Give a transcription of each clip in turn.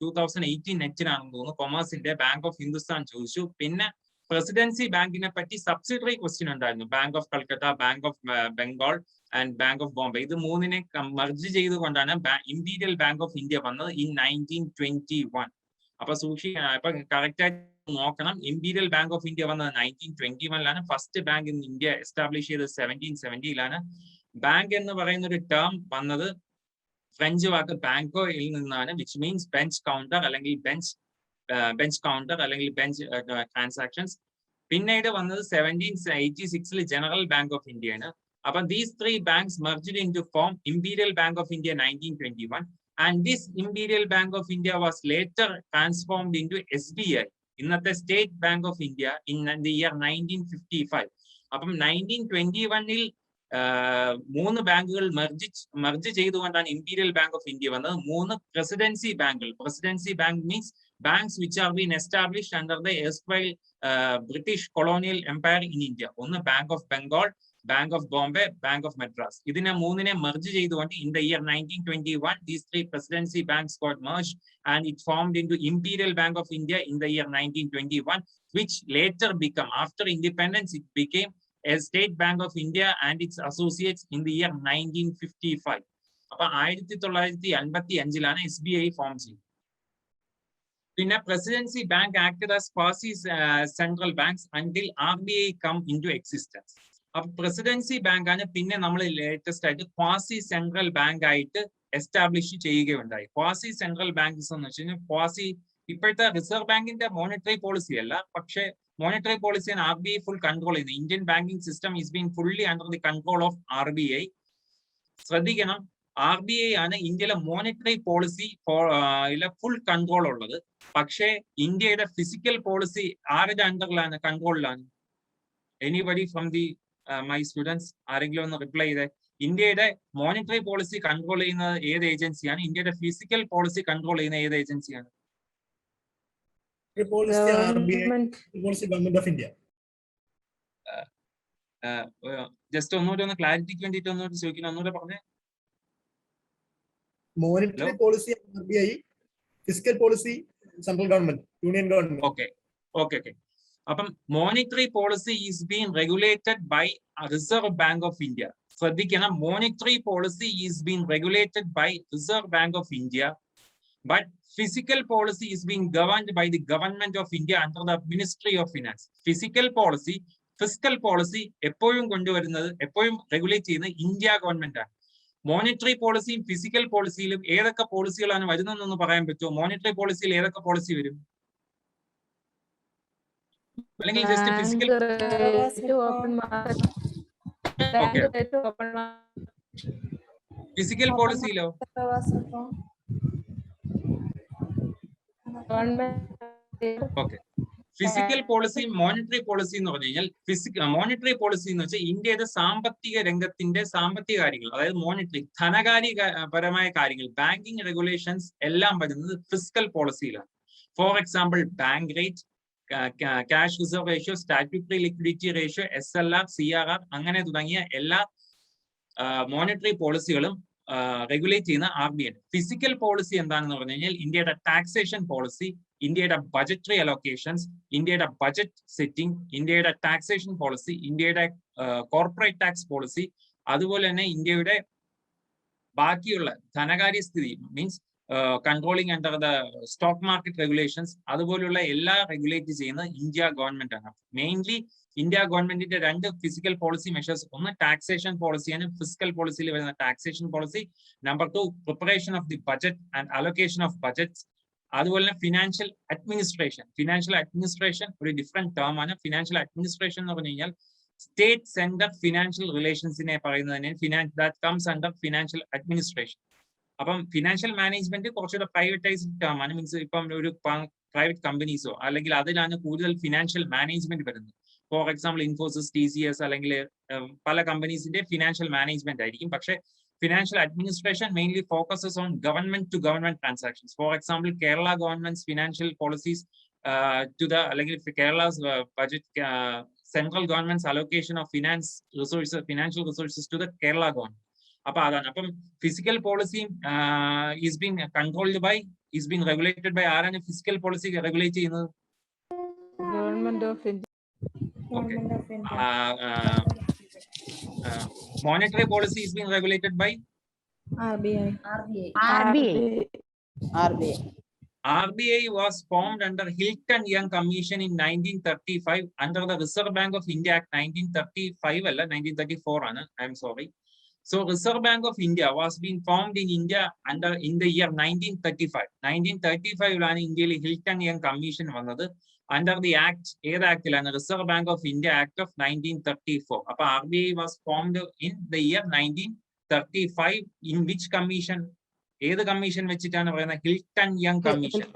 2018 നെറ്റിനാണെന്ന് തോന്നുന്നു കൊമേഴ്സിന്റെ bank of Hindustan ചോദിച്ചു. പിന്നെ പ്രസിഡൻസി ബാങ്കിനെ പറ്റി സബ്സിഡറി ക്വസ്റ്റ്യൻ ഉണ്ടായിരുന്നു. Bank of Calcutta, bank of Bengal and bank of Bombay. ഇത് മൂന്നിനെ മെർജ് ചെയ്തുകൊണ്ടാണ് ഇമ്പീരിയൽ ബാങ്ക് ഓഫ് ഇന്ത്യ വന്നത് ഇൻ 1921. അപ്പൊ അപ്പൊ കറക്റ്റ് ആയിട്ട് നോക്കണം. ഇമ്പീരിയൽ ബാങ്ക് ഓഫ് ഇന്ത്യ വന്നത് 1921 first bank in India establish ചെയ്തത് 1770 ബാങ്ക് എന്ന് പറയുന്ന ഒരു ടേം വന്നത് ഫ്രഞ്ച് വാക്ക് ബാങ്കോയിൽ നിന്നാണ്, വിച്ച് മീൻസ് ബെഞ്ച് കൗണ്ടർ അല്ലെങ്കിൽ ബെഞ്ച് കൗണ്ടർ അല്ലെങ്കിൽ ബെഞ്ച് ട്രാൻസാക്ഷൻസ്. പിന്നീട് വന്നത് 1786 ജനറൽ ബാങ്ക് ഓഫ് ഇന്ത്യയാണ്. അപ്പം these three banks merged into form imperial bank of India 1921. And this Imperial Bank of India was later transformed into SBI, ഇന്നത്തെ state bank of India, in the year 1955. അപ്പം 1921 മൂന്ന് ബാങ്കുകൾ merge ചെയ്തുകൊണ്ടാണ് imperial bank of India വന്നത്. മൂന്ന് presidency ബാങ്കുകൾ. Presidency bank means banks which are been established under the erstwhile British colonial empire in India. ഒന്ന് bank of Bengal, Bank of Bombay, Bank of Madras. ഇതിനെ മൂന്നിനെ മെർജ് ചെയ്തുകൊണ്ട് in the year 1921 these three presidency banks got merged and it formed into Imperial Bank of India in the year 1921, which later became, after independence it became a State Bank of India and its associates in the year 1955. അപ്പൊ 1955 SBI form ചെയ്തത്. പിന്നെ presidency bank acted as quasi central banks until RBI come into existence. അപ്പൊ presidency bank ആണ് പിന്നെ നമ്മൾ latest ആയിട്ട് quasi central bank ആയിട്ട് establish ചെയ്യുകയുണ്ടായി. ക്വാസി സെൻട്രൽ ബാങ്ക്സ് എന്ന് വെച്ച് കഴിഞ്ഞാൽ ക്വാസി ഇപ്പോഴത്തെ റിസർവ് ബാങ്കിന്റെ മോണിറ്ററി പോളിസി അല്ല, പക്ഷേ മോണിറ്ററി പോളിസിയാണ് RBI ഫുൾ കൺട്രോൾ ചെയ്യുന്നത്. Indian banking system is been fully under the control of RBI. ശ്രദ്ധിക്കണം, RBI ആണ് ഇന്ത്യയിലെ മോണിറ്ററി പോളിസി ഫുൾ കൺട്രോൾ ഉള്ളത്. പക്ഷേ ഇന്ത്യയുടെ ഫിസിക്കൽ പോളിസി ആരുടെ അണ്ടറിലാണ്, കൺട്രോളിലാണ്? Anybody from the my students ആരെങ്കിലും ഒന്ന് റിപ്ലൈ ചെയ്തേ. ഇന്ത്യയുടെ മോണിറ്ററി പോളിസി കൺട്രോൾ ചെയ്യുന്നത് ഏത് ഏജൻസിയാണ്? ഇന്ത്യയുടെ ഫിസിക്കൽ പോളിസി കൺട്രോൾ ചെയ്യുന്ന ഏത് ഏജൻസിയാണ്? ജസ്റ്റ് ഒന്നുകൂടെ ഒന്ന് ക്ലാരിറ്റിക്ക് വേണ്ടിയിട്ട് ഒന്നുകൂടെ ചോദിക്കണം, ഒന്നുകൂടെ പറഞ്ഞേ. Monetary policy RBI, physical policy central government, union government. Okay okay okay. അപ്പം monetary policy is been regulated by Reserve Bank of India. ശ്രദ്ധിക്കണം, monetary policy is been regulated by Reserve Bank of India, but physical policy is been governed by the government of India under the ministry of finance. Physical policy എപ്പോഴും കൊണ്ടുവരുന്നത്, എപ്പോഴും regulate ചെയ്യുന്നത് India government ആണ്. Monetary പോളിസിയും physical പോളിസിയിലും ഏതൊക്കെ പോളിസികളാണ് വരുന്നതെന്നൊന്ന് പറയാൻ പറ്റുമോ? മോണിറ്ററി പോളിസിയിൽ ഏതൊക്കെ പോളിസി വരും? അല്ലെങ്കിൽ ജസ്റ്റ് ഫിസിക്കൽ ഫിസിക്കൽ പോളിസിയിലോ? Okay, physical policy monetary policy എന്ന് പറഞ്ഞു കഴിഞ്ഞാൽ മോണിറ്ററി പോളിസി എന്ന് വെച്ചാൽ ഇന്ത്യയുടെ സാമ്പത്തിക രംഗത്തിന്റെ സാമ്പത്തിക കാര്യങ്ങൾ, അതായത് മോണിറ്ററി ധനകാര്യപരമായ കാര്യങ്ങൾ, ബാങ്കിങ് റെഗുലേഷൻസ് എല്ലാം വരുന്നത് ഫിസിക്കൽ പോളിസിയിലാണ്. For example bank rate, cash reserve ratio, statutory liquidity ratio, SLR, CRR അങ്ങനെ തുടങ്ങിയ എല്ലാ മോണിറ്ററി പോളിസികളും റെഗുലേറ്റ് ചെയ്യുന്ന RBI. ഫിസിക്കൽ പോളിസി എന്താണെന്ന് പറഞ്ഞു കഴിഞ്ഞാൽ ഇന്ത്യയുടെ ടാക്സേഷൻ പോളിസി, ഇന്ത്യയുടെ ബജറ്ററി അലോക്കേഷൻസ്, ഇന്ത്യയുടെ ബജറ്റ് സെറ്റിംഗ്, ഇന്ത്യയുടെ ടാക്സേഷൻ പോളിസി, ഇന്ത്യയുടെ കോർപ്പറേറ്റ് ടാക്സ് പോളിസി, അതുപോലെ തന്നെ ഇന്ത്യയുടെ ബാക്കിയുള്ള ധനകാര്യ സ്ഥിതി means controlling under the stock market regulations, അതുപോലുള്ള എല്ലാ റെഗുലേറ്റ് ചെയ്യുന്നത് ഇന്ത്യ ഗവൺമെന്റ് ആണ്. മെയിൻലി ഇന്ത്യ ഗവൺമെന്റിന്റെ രണ്ട് ഫിസിക്കൽ പോളിസി മെഷേഴ്സ്, ഒന്ന് ടാക്സേഷൻ പോളിസിയാണ്, ഫിസിക്കൽ പോളിസിയിൽ വരുന്ന taxation policy. Number 2 preparation of the budget and allocation of budgets. അതുപോലെ തന്നെ ഫിനാൻഷ്യൽ അഡ്മിനിസ്ട്രേഷൻ ഒരു ഡിഫറെന്റ് ടേം ആണ്. ഫിനാൻഷ്യൽ അഡ്മിനിസ്ട്രേഷൻ എന്ന് പറഞ്ഞു കഴിഞ്ഞാൽ സ്റ്റേറ്റ് സെന്റർ ഫിനാൻഷ്യൽ റിലേഷൻസിനെ പറയുന്നതിന് that comes under financial administration. അപ്പം ഫിനാൻഷ്യൽ മാനേജ്മെന്റ് കുറച്ചുകൂടെ പ്രൈവറ്റൈസ്ഡ് ടേം ആണ്. മീൻസ് ഇപ്പം ഒരു പ്രൈവറ്റ് കമ്പനീസോ അല്ലെങ്കിൽ അതിലാണ് കൂടുതൽ ഫിനാൻഷ്യൽ മാനേജ്മെന്റ് വരുന്നത്. ഫോർ എക്സാമ്പിൾ ഇൻഫോസിസ്, TCS അല്ലെങ്കിൽ പല കമ്പനീസിന്റെ ഫിനാൻഷ്യൽ മാനേജ്മെന്റ് ആയിരിക്കും. പക്ഷേ financial administration mainly focuses on government to government transactions. For example Kerala government financial policies to the അല്ലെങ്കിൽ Kerala's budget, central government allocation of financial resources to the Kerala government. അപ്പൊ അതാണ്. അപ്പം physical policy is been controlled by, is been regulated by ആരാണ് physical policy regulate ചെയ്യുന്നത്? Government of India. Okay. Monetary policy is being regulated by RBI. RBI was formed under Hilton Young Commission in 1935 under the Reserve Bank of India Act 1935 അല്ല 1934 ആണ്. I am sorry. So Reserve Bank of India was being formed in India in the year 1935. 1935 ഇന്ത്യയിൽ Hilton young commission വന്നത്. under the act, ഏത് ആക്ടിലാണ്? Reserve Bank of India Act of 1934. അപ്പൊ RBI was formed in the year 1935 in which commission? ഏത് commission വെച്ചിട്ടാണ് പറയുന്നത്? Hilton young commission.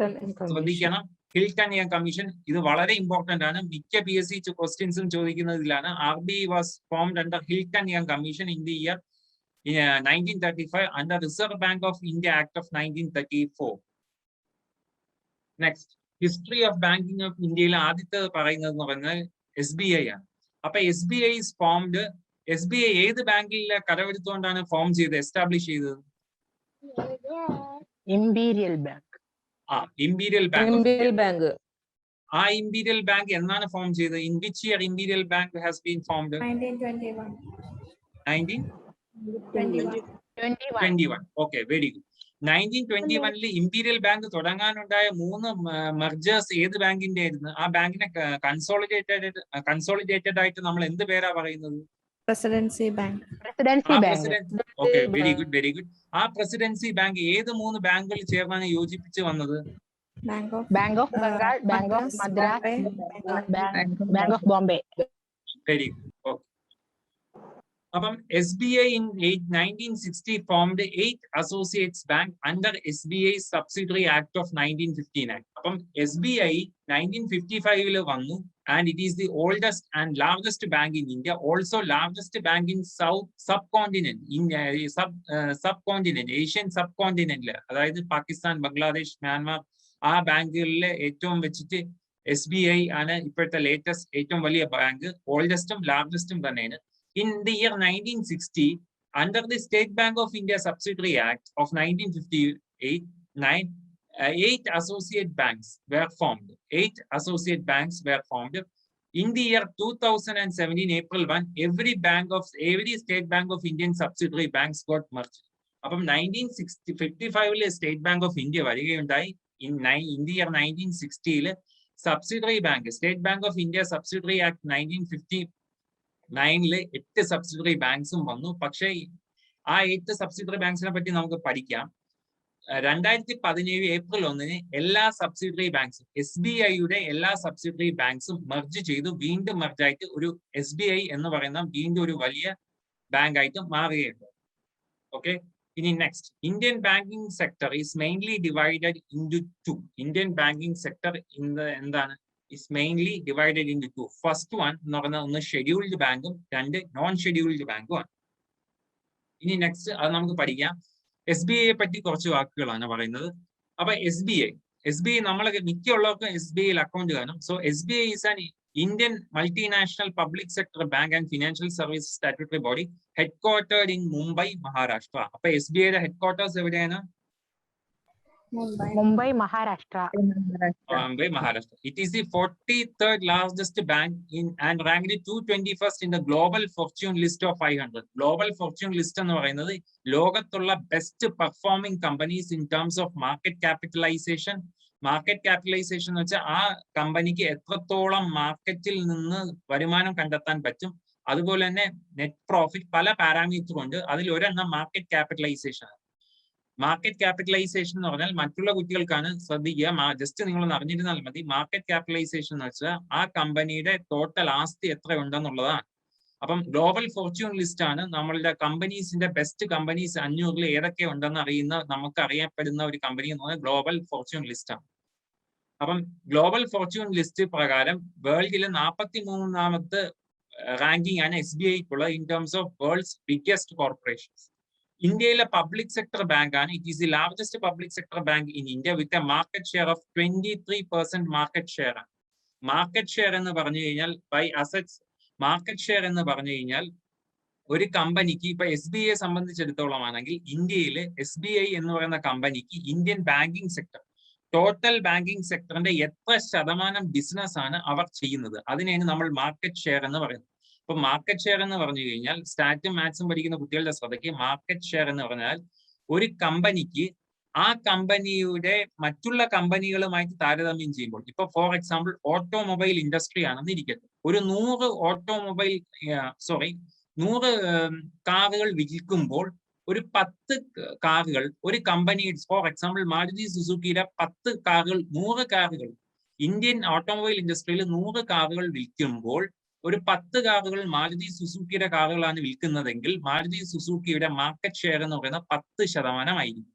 ശ്രദ്ധിക്കണം, Hilton young commission. ഇത് വളരെ ഇമ്പോർട്ടന്റ് ആണ്. മിക്ക PSC ക്വസ്റ്റ്യൻസും ചോദിക്കുന്നതിലാണ്. RBI was formed under Hilton Young Commission in the year 1935 under Reserve Bank of India Act of 1934. Next, history of banking of ഇന്ത്യയിൽ ആദ്യത്തെ പറയുന്നത് എന്ന് പറഞ്ഞാൽ SBI ആണ്. അപ്പൊ SBI is formed. SBI ഏത് ബാങ്കിലെ കടമെടുത്തുകൊണ്ടാണ് ഫോം ചെയ്തത്, എസ്റ്റാബ്ലിഷ് ചെയ്തത്? Imperial bank. Imperial bank. ആ ഇംപീരിയൽ ബാങ്ക് എന്നാണ് ഫോം ചെയ്തത്? In which year imperial bank has been formed? 1921. Okay, very good. 1921 imperial bank തുടങ്ങാനുണ്ടായ 3 മെർജേഴ്സ് ഏത് ബാങ്കിന്റെ ആയിരുന്നു? ആ ബാങ്കിനെ കൺസോളിഡേറ്റഡ് ആയിട്ട് നമ്മൾ എന്ത് പേരാ പറയുന്നത്? Presidency bank. Okay, very good, very good. ആ പ്രസിഡൻസി ബാങ്ക് ഏത് 3 ബാങ്കുകൾ ചേർന്നാണ് യോജിപ്പിച്ച് വന്നത്? Bank of Bengal, bank of Madras, bank of Bombay. Very good. Okay. അപ്പം SBI in 1960 formed 8 associates bank under SBI Subsidiary Act of 1959. അപ്പം SBI 1955 വന്നു and it is the oldest and largest bank in India, also largest bank in subcontinent, in subcontinent, Asian subcontinent. അതായത് Pakistan, Bangladesh, Myanmar ആ ബാങ്കുകളിലെ ഏറ്റവും വെച്ചിട്ട് SBI ആണ് ഇപ്പോഴത്തെ latest ഏറ്റവും വലിയ ബാങ്ക്. ഓൾഡസ്റ്റും ലാർജസ്റ്റും തന്നെയാണ്. In the year 1960, under the State Bank of India Subsidiary Act of 1958, 8 associate banks were formed. 8 associate banks were formed. In the year 2017, April 1, every State Bank of Indian subsidiary banks got merged. അപ്പം 1955 State Bank of India വരികയുണ്ടായി. In the year 1960 subsidiary bank, State Bank of India Subsidiary Act 1959 8 subsidiary ബാങ്ക്സും വന്നു. പക്ഷേ ആ 8 subsidiary ബാങ്ക്സിനെ പറ്റി നമുക്ക് പഠിക്കാം. 2017 April 1 എല്ലാ സബ്സിഡറി ബാങ്ക്സും, SBIയുടെ എല്ലാ സബ്സിഡറി ബാങ്ക്സും മെർജ് ചെയ്തു. വീണ്ടും മെർജായിട്ട് ഒരു SBI എന്ന് പറയുന്ന വീണ്ടും ഒരു വലിയ ബാങ്ക് ആയിട്ട് മാറുകയുണ്ട്. ഓക്കെ, ഇനി next, Indian banking sector is mainly divided into 2. Indian banking sector എന്താണ്? is mainly divided into 2. First one എന്ന് പറഞ്ഞാൽ ഒന്ന് ഷെഡ്യൂൾഡ് ബാങ്കും 2 നോൺ ഷെഡ്യൂൾഡ് ബാങ്കും ആണ്. ഇനി നെക്സ്റ്റ് അത് നമുക്ക് പഠിക്കാം. SBI പറ്റി കുറച്ച് വാക്കുകളാണ് പറയുന്നത്. അപ്പൊ SBI നമ്മളെ മിക്കുള്ളവർക്കും SBIയിൽ അക്കൗണ്ട് കാണും. So SBI is an Indian multinational public sector bank and financial services statutory body headquartered in Mumbai, Maharashtra. അപ്പൊ SBIയുടെ ഹെഡ്ക്വാർട്ടേഴ്സ് എവിടെയാണ്? Mumbai, Maharashtra. Mumbai, Maharashtra. It is the 43rd largest bank and ranked 221st in the global fortune list of 500. Global fortune list എന്ന് പറയുന്നത് ലോകത്തുള്ള best performing companies in terms of market capitalisation. Market capitalisation എന്ന് വെച്ചാൽ ആ കമ്പനിക്ക് എത്രത്തോളം മാർക്കറ്റിൽ നിന്ന് വരുമാനം കണ്ടെത്താൻ പറ്റും. അതുപോലെ തന്നെ നെറ്റ് പ്രോഫിറ്റ്, പല പാരാമീറ്റർ ഉണ്ട്. അതിൽ ഒരെണ്ണം മാർക്കറ്റ് ക്യാപിറ്റലൈസേഷൻ ആണ്. മാർക്കറ്റ് ക്യാപിറ്റലൈസേഷൻ എന്ന് പറഞ്ഞാൽ മറ്റുള്ള കുട്ടികൾക്കാണ്, ശ്രദ്ധിക്കുക, ജസ്റ്റ് നിങ്ങളൊന്ന് അറിഞ്ഞിരുന്നാൽ മതി. മാർക്കറ്റ് ക്യാപിറ്റലൈസേഷൻ എന്ന് വെച്ചാൽ ആ കമ്പനിയുടെ ടോട്ടൽ ആസ്തി എത്ര ഉണ്ടെന്നുള്ളതാണ്. അപ്പം ഗ്ലോബൽ ഫോർച്യൂൺ ലിസ്റ്റ് ആണ് നമ്മളുടെ കമ്പനീസിന്റെ ബെസ്റ്റ് കമ്പനീസ് 500 ഏതൊക്കെ ഉണ്ടെന്ന് നമുക്ക് അറിയപ്പെടുന്ന ഒരു കമ്പനി എന്ന് പറഞ്ഞാൽ ഗ്ലോബൽ ഫോർച്യൂൺ ലിസ്റ്റ് ആണ്. അപ്പം ഗ്ലോബൽ ഫോർച്യൂൺ ലിസ്റ്റ് പ്രകാരം വേൾഡിലെ 43ാമത്തെ റാങ്കിങ് ആണ് SBIക്കുള്ളത് in terms of world's biggest corporations. ഇന്ത്യയിലെ പബ്ലിക് സെക്ടർ ബാങ്ക് ആണ്. It is the largest public sector bank in India with a market share of 23% market share ആണ്. Market share എന്ന് പറഞ്ഞു കഴിഞ്ഞാൽ ബൈ അസറ്റ്സ്, മാർക്കറ്റ് ഷെയർ എന്ന് പറഞ്ഞു കഴിഞ്ഞാൽ ഒരു കമ്പനിക്ക് ഇപ്പൊ SBI സംബന്ധിച്ചിടത്തോളം ആണെങ്കിൽ ഇന്ത്യയിൽ SBI എന്ന് പറയുന്ന കമ്പനിക്ക് Indian banking sector, total banking സെക്ടറിന്റെ എത്ര ശതമാനം ബിസിനസ് ആണ് അവർ ചെയ്യുന്നത്, അതിനെയാണ് നമ്മൾ മാർക്കറ്റ് ഷെയർ എന്ന് പറയുന്നത്. ഇപ്പൊ മാർക്കറ്റ് ഷെയർ എന്ന് പറഞ്ഞു കഴിഞ്ഞാൽ സ്റ്റാറ്റും മാത്സും പഠിക്കുന്ന കുട്ടികളുടെ ശ്രദ്ധയ്ക്ക് മാർക്കറ്റ് ഷെയർ എന്ന് പറഞ്ഞാൽ ഒരു കമ്പനിക്ക് ആ കമ്പനിയുടെ മറ്റുള്ള കമ്പനികളുമായിട്ട് താരതമ്യം ചെയ്യുമ്പോൾ, ഇപ്പൊ ഫോർ എക്സാമ്പിൾ ഓട്ടോമൊബൈൽ ഇൻഡസ്ട്രി ആണെന്ന് ഇരിക്കട്ടെ, ഒരു 100 കാറുകൾ വിൽക്കുമ്പോൾ ഒരു 10 കാറുകൾ ഒരു കമ്പനി, ഫോർ എക്സാമ്പിൾ മാരുതി സുസുക്കിയുടെ 10 കാറുകൾ 100 കാറുകൾ ഇന്ത്യൻ ഓട്ടോമൊബൈൽ ഇൻഡസ്ട്രിയിൽ 100 കാറുകൾ വിൽക്കുമ്പോൾ ഒരു 10 കാറുകൾ മാരുതി സുസുക്കിയുടെ കാറുകളാണ് വിൽക്കുന്നതെങ്കിൽ മാരുതി സുസുക്കിയുടെ മാർക്കറ്റ് ഷെയർ എന്ന് പറയുന്നത് 10% ആയിരിക്കും.